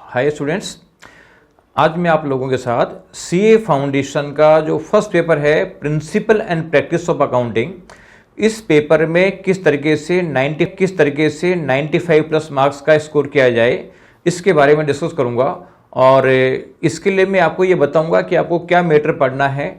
Hi students, आज मैं आप लोगों के साथ सीए फाउंडेशन का जो फर्स्ट पेपर है principle and practice of accounting, इस पेपर में किस तरीके से 95 प्लस मार्क्स का स्कोर किया जाए इसके बारे में डिस्कस करूंगा। और इसके लिए मैं आपको ये बताऊंगा कि आपको क्या मैटर पढ़ना है,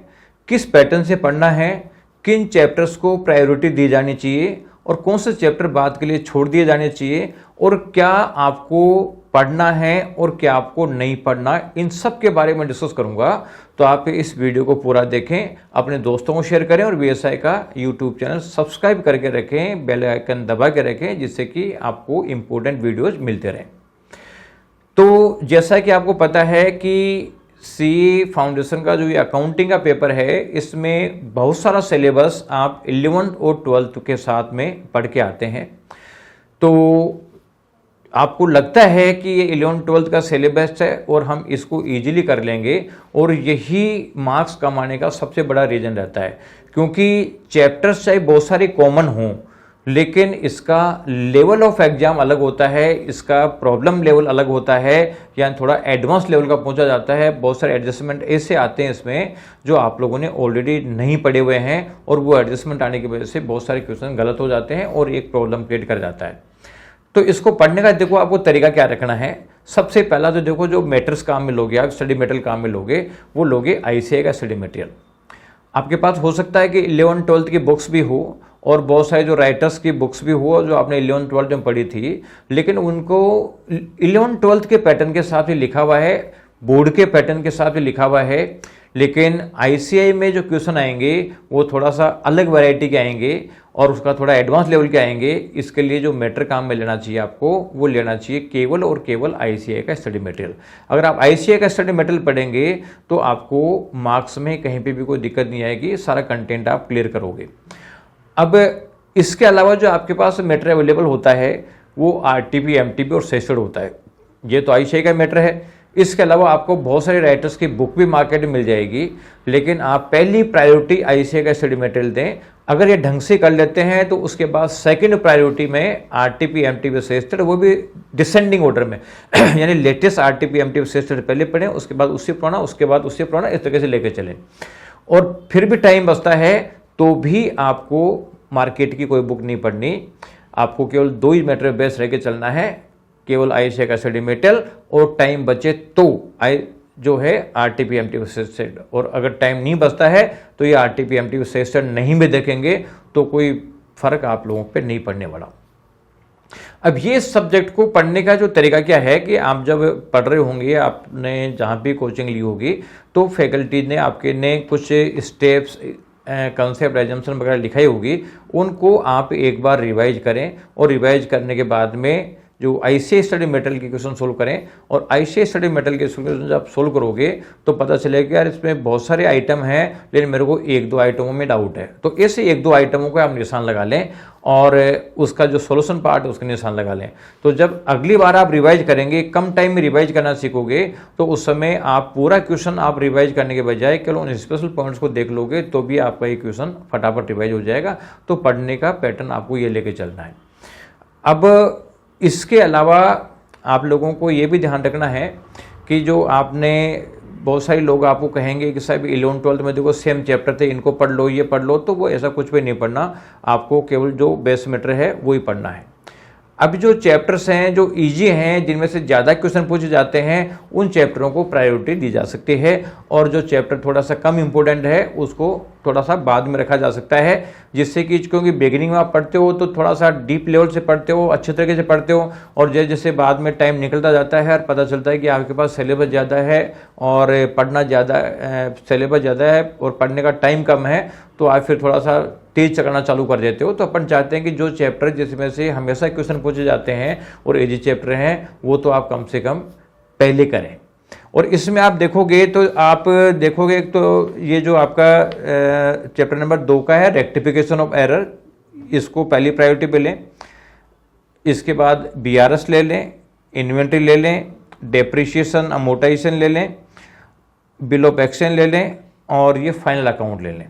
किस पैटर्न से पढ़ना है, किन चैप्टर्स को प्रायोरिटी दी जानी चाहिए और कौन से चैप्टर बाद के लिए छोड़ दिए जाने चाहिए, और क्या आपको पढ़ना है और क्या आपको नहीं पढ़ना, इन सब के बारे में डिस्कस करूंगा। तो आप इस वीडियो को पूरा देखें, अपने दोस्तों को शेयर करें और बीएसआई का यूट्यूब चैनल सब्सक्राइब करके रखें, बेल आइकन दबा के रखें, जिससे कि आपको इंपॉर्टेंट वीडियोज मिलते रहें। तो जैसा कि आपको पता है कि सीए फाउंडेशन का जो ये अकाउंटिंग का पेपर है, इसमें बहुत सारा सिलेबस आप 11th और 12th के साथ में पढ़ के आते हैं। तो आपको लगता है कि ये 11th 12th का सिलेबस है और हम इसको इजीली कर लेंगे, और यही मार्क्स कमाने का सबसे बड़ा रीज़न रहता है, क्योंकि चैप्टर्स चाहे बहुत सारे कॉमन हों लेकिन इसका लेवल ऑफ एग्जाम अलग होता है, इसका प्रॉब्लम लेवल अलग होता है, या थोड़ा एडवांस लेवल का पहुंचा जाता है। बहुत सारे एडजस्टमेंट ऐसे आते हैं इसमें जो आप लोगों ने ऑलरेडी नहीं पढ़े हुए हैं, और वो एडजस्टमेंट आने की वजह से बहुत सारे क्वेश्चन गलत हो जाते हैं और एक प्रॉब्लम क्रिएट कर जाता है। तो इसको पढ़ने का देखो आपको तरीका क्या रखना है। सबसे पहला तो देखो, जो मैटर्स काम में लोगे आप, स्टडी मटेरियल काम में लोगे, वो लोगे आईसीआई का स्टडी मटेरियल। आपके पास हो सकता है कि 11th 12th की बुक्स भी हो और बहुत सारे जो राइटर्स की बुक्स भी हो जो आपने 11th 12th में पढ़ी थी, लेकिन उनको 11th 12th के पैटर्न के साथ ही लिखा हुआ है, बोर्ड के पैटर्न के साथ भी लिखा हुआ है। लेकिन आईसीआई में जो क्वेश्चन आएंगे वो थोड़ा सा अलग वैरायटी के आएंगे और उसका थोड़ा एडवांस लेवल के आएंगे। इसके लिए जो मैटर काम में लेना चाहिए आपको, वो लेना चाहिए केवल और केवल आईसीआई का स्टडी मटेरियल। अगर आप आईसीआई का स्टडी मटेरियल पढ़ेंगे तो आपको मार्क्स में कहीं पे भी कोई दिक्कत नहीं आएगी, सारा कंटेंट आप क्लियर करोगे। अब इसके अलावा जो आपके पास मैटर अवेलेबल होता है वो आरटीपी, एमटीपी और सेस्टेड होता है। ये तो आईसीआई का मैटर है। इसके अलावा आपको बहुत सारे राइटर्स की बुक भी मार्केट में मिल जाएगी, लेकिन आप पहली प्रायोरिटी आईसीआई का स्टडी मटेरियल दें। अगर ये ढंग से कर लेते हैं तो उसके बाद सेकंड प्रायोरिटी में आरटीपी, एमटीपी, सेस्टेड, वो भी डिसेंडिंग ऑर्डर में यानी लेटेस्ट आरटीपी, एमटीपी, सेस्टेड पहले पढ़ें, उसके बाद उससे पुराना, उसके बाद उससे पुराना, इस तरीके से लेकर चलें। और फिर भी टाइम बचता है तो भी आपको मार्केट की कोई बुक नहीं पढ़नी, आपको केवल 2 ही मैटर बेस रह के चलना है, केवल आईसीआई का स्टडी मटेरियल, और टाइम बचे तो जो है आरटीपी, एमटीपी, सेस्टेड। और अगर टाइम नहीं बचता है तो ये आरटीपी, एमटीपी, सेस्टेड नहीं भी देखेंगे तो कोई फर्क आप लोगों पे नहीं पड़ने वाला। अब ये सब्जेक्ट को पढ़ने का जो तरीका क्या है कि आप जब पढ़ रहे होंगे, आपने जहाँ भी कोचिंग ली होगी, तो फैकल्टी ने आपके ने कुछ स्टेप्स, कंसेप्ट, एजम्पशन वगैरह लिखाई होगी, उनको आप एक बार रिवाइज करें, और रिवाइज करने के बाद में जो आईसीआई स्टडी मटेरियल के क्वेश्चन सोल्व करें। और आईसीआई स्टडी मटेरियल के क्वेश्चन जब सोल्व करोगे तो पता चलेगा कि यार इसमें बहुत सारे आइटम हैं, लेकिन मेरे को 1-2 आइटमों में डाउट है। तो ऐसे 1-2 आइटमों को आप निशान लगा लें और उसका जो सोल्यूशन पार्ट है उसका निशान लगा लें। तो जब अगली बार आप रिवाइज करेंगे, कम टाइम में रिवाइज करना सीखोगे, तो उस समय आप पूरा क्वेश्चन आप रिवाइज करने के बजाय केवल उन स्पेशल पॉइंट्स को देख लोगे तो भी आपका ये क्वेश्चन फटाफट रिवाइज हो जाएगा। तो पढ़ने का पैटर्न आपको ये लेके चलना है। अब इसके अलावा आप लोगों को ये भी ध्यान रखना है कि जो आपने, बहुत सारे लोग आपको कहेंगे कि साहब 11th 12th में देखो सेम चैप्टर थे, इनको पढ़ लो, ये पढ़ लो, तो वो ऐसा कुछ भी नहीं पढ़ना, आपको केवल जो बेस मैटर है वही पढ़ना है। अब जो चैप्टर्स हैं जो इजी हैं, जिनमें से ज़्यादा क्वेश्चन पूछे जाते हैं, उन चैप्टरों को प्रायोरिटी दी जा सकती है, और जो चैप्टर थोड़ा सा कम इम्पोर्टेंट है उसको थोड़ा सा बाद में रखा जा सकता है, जिससे कि क्योंकि बिगिनिंग में आप पढ़ते हो तो थोड़ा सा डीप लेवल से पढ़ते हो, अच्छे तरीके से पढ़ते हो, और जैसे जैसे बाद में टाइम निकलता जाता है और पता चलता है कि आपके पास सिलेबस ज़्यादा है और पढ़ना ज़्यादा, सिलेबस ज़्यादा है और पढ़ने का टाइम कम है, तो आप फिर थोड़ा सा तेज चलाना चालू कर देते हो। तो अपन चाहते हैं कि जो चैप्टर जिसमें से हमेशा क्वेश्चन पूछे जाते हैं और इजी चैप्टर हैं, वो तो आप कम से कम पहले करें। और इसमें आप देखोगे तो तो ये जो आपका चैप्टर नंबर 2 का है, रेक्टिफिकेशन ऑफ एरर, इसको पहली प्रायोरिटी पे लें। इसके बाद बीआरएस ले लें, इन्वेंट्री ले लें, डेप्रिशिएशन, अमोर्टाइजेशन ले लें, बिल ऑफ एक्सचेंज ले लें, और ये फाइनल अकाउंट ले लें।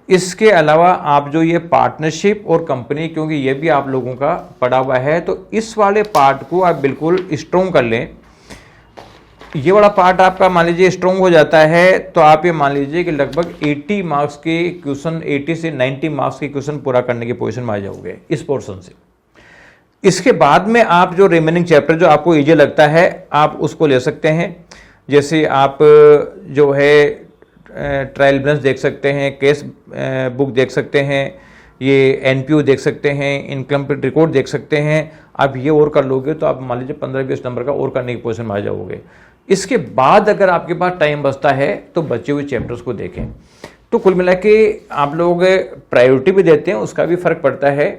इसके अलावा आप जो ये पार्टनरशिप और कंपनी, क्योंकि ये भी आप लोगों का पड़ा हुआ है, तो इस वाले पार्ट को आप बिल्कुल स्ट्रॉन्ग कर लें। ये वाला पार्ट आपका मान लीजिए स्ट्रॉन्ग हो जाता है तो आप ये मान लीजिए कि लगभग 80 मार्क्स के क्वेश्चन, 80 से 90 मार्क्स के क्वेश्चन पूरा करने की पोजीशन में आ जाओगे इस पोर्शन से। इसके बाद में आप जो रिमेनिंग चैप्टर जो आपको इजी लगता है आप उसको ले सकते हैं। जैसे आप जो है ट्रायल बैलेंस देख सकते हैं, केस बुक देख सकते हैं, ये एनपीओ देख सकते हैं, इनकम रिकॉर्ड देख सकते हैं। आप ये और कर लोगे तो आप मान लीजिए 15-20 नंबर का और करने की पोजीशन में आ जाओगे। इसके बाद अगर आपके पास टाइम बचता है तो बचे हुए चैप्टर्स को देखें। तो कुल मिला के आप लोग प्रायोरिटी भी देते हैं, उसका भी फर्क पड़ता है,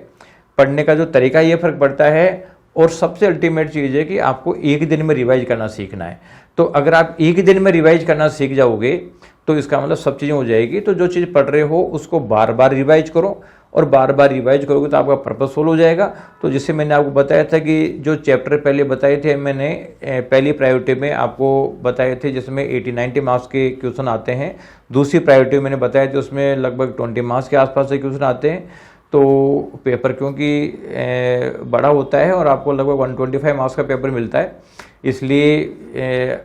पढ़ने का जो तरीका ये फर्क पड़ता है। और सबसे अल्टीमेट चीज़ है कि आपको एक दिन में रिवाइज करना सीखना है। तो अगर आप एक दिन में रिवाइज करना सीख जाओगे तो इसका मतलब सब चीज़ें हो जाएगी। तो जो चीज़ पढ़ रहे हो उसको बार बार रिवाइज करो, और बार बार रिवाइज करोगे तो आपका पर्पस सोल्व हो जाएगा। तो जिससे मैंने आपको बताया था कि जो चैप्टर पहले बताए थे मैंने पहली प्रायोरिटी में आपको बताए थे जिसमें 80-90 मार्क्स के क्वेश्चन आते हैं। दूसरी प्रायोरिटी मैंने बताए थे उसमें लगभग 20 मार्क्स के आसपास से क्वेश्चन आते हैं। तो पेपर क्योंकि बड़ा होता है और आपको लगभग 125 मार्क्स का पेपर मिलता है, इसलिए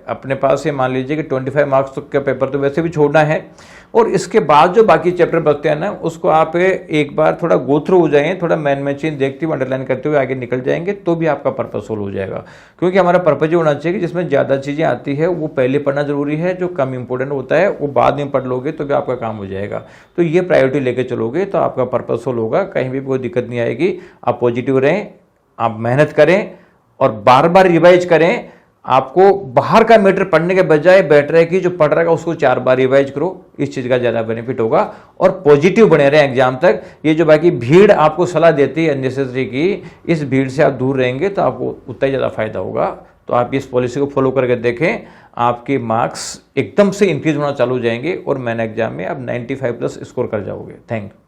अपने पास से मान लीजिए कि 25 मार्क्स तक का पेपर तो वैसे भी छोड़ना है। और इसके बाद जो बाकी चैप्टर बचते हैं ना उसको आप एक बार थोड़ा गो थ्रू हो जाएं, थोड़ा मैन मैचिंग देखते हुए अंडरलाइन करते हुए आगे निकल जाएंगे तो भी आपका पर्पस सोल्व हो जाएगा। क्योंकि हमारा पर्पस ये होना चाहिए कि जिसमें ज़्यादा चीज़ें आती है वो पहले पढ़ना जरूरी है, जो कम इंपॉर्टेंट होता है वो बाद में पढ़ लोगे तो भी आपका काम हो जाएगा। तो ये प्रायोरिटी लेके चलोगे तो आपका पर्पस सोल्व होगा, कहीं भी कोई दिक्कत नहीं आएगी। आप पॉजिटिव रहें, आप मेहनत करें और बार बार रिवाइज करें। आपको बाहर का मैटर पढ़ने के बजाय बेटर है कि जो पढ़ रहा है उसको 4 बार रिवाइज करो, इस चीज़ का ज़्यादा बेनिफिट होगा। और पॉजिटिव बने रहें एग्जाम तक। ये जो बाकी भीड़ आपको सलाह देती है अननेसेसरी की, इस भीड़ से आप दूर रहेंगे तो आपको उतना ही ज़्यादा फायदा होगा। तो आप इस पॉलिसी को फॉलो करके देखें, आपके मार्क्स एकदम से इंक्रीज होना चालू हो जाएंगे और मैन एग्जाम में आप 95+ स्कोर कर जाओगे। Thank you.